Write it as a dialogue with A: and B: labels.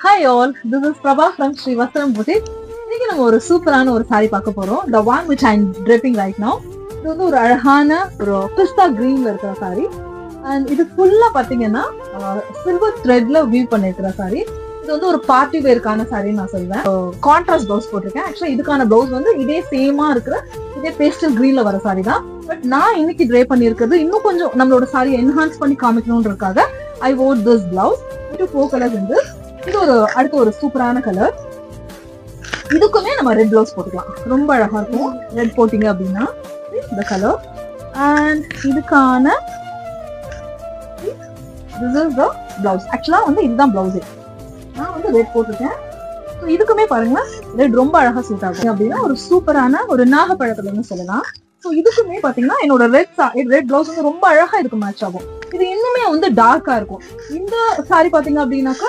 A: Hi all, this is Prabha from Sri Vastram Boutique. இன்னைக்கு நம்ம ஒரு சூப்பரான ஒரு saree பார்க்க போறோம். The one which I'm draping right now. இது வந்து ஒரு அழகான ஒரு பிஸ்தா கிரீன்ல இருக்கிற saree. And இது ஃபுல்லா பாத்தீங்கன்னா சில்வர் த்ரெட்ல வீவ் பண்ணிருக்கிற saree. இது வந்து ஒரு பார்ட்டி வேர்க்கான saree நான் சொல்வேன். கான்ட்ராஸ்ட் ப்ளவுஸ் போட்டிருக்கேன். ஆக்சுவலா இதுக்கான ப்ளவுஸ் வந்து இதே சேமா இருக்கிற இதே பேஸ்டல் கிரீன்ல வர saree தான். பட் நான் இன்னைக்கு ட்ரே பண்ணிருக்கிறது இன்னும் கொஞ்சம் நம்மளோட saree என்ஹான்ஸ் பண்ணி காமிக்கணும்ன்றதுக்காக I wore this blouse. இது 4 colors in this. இது ஒரு அடுத்த ஒரு சூப்பரான கலர். இதுக்குமே நம்ம ரெட் பிளவுஸ் போட்டுக்கலாம், ரொம்ப அழகா இருக்கும் ரெட் போட்டீங்க அப்படின்னா. இந்த கலர் அண்ட் இதுக்கான this is the blouse. ஆக்சுவலா வந்து இதுதான் பிளவுஸே. நான் வந்து ரெட் போட்டிருக்கேன். ஸோ இதுக்குமே பாருங்க ரெட் ரொம்ப அழகா சூட் ஆகும் அப்படின்னா ஒரு சூப்பரான ஒரு நாகப்பழக்கலன்னு சொல்லலாம். ஸோ இதுக்குமே பாத்தீங்கன்னா என்னோட ரெட் பிளவுஸ் வந்து ரொம்ப அழகா இதுக்கு மேட்ச் ஆகும். இது இன்னுமே வந்து டார்க்கா இருக்கும். இந்த சாரி பாத்தீங்க அப்படின்னாக்கா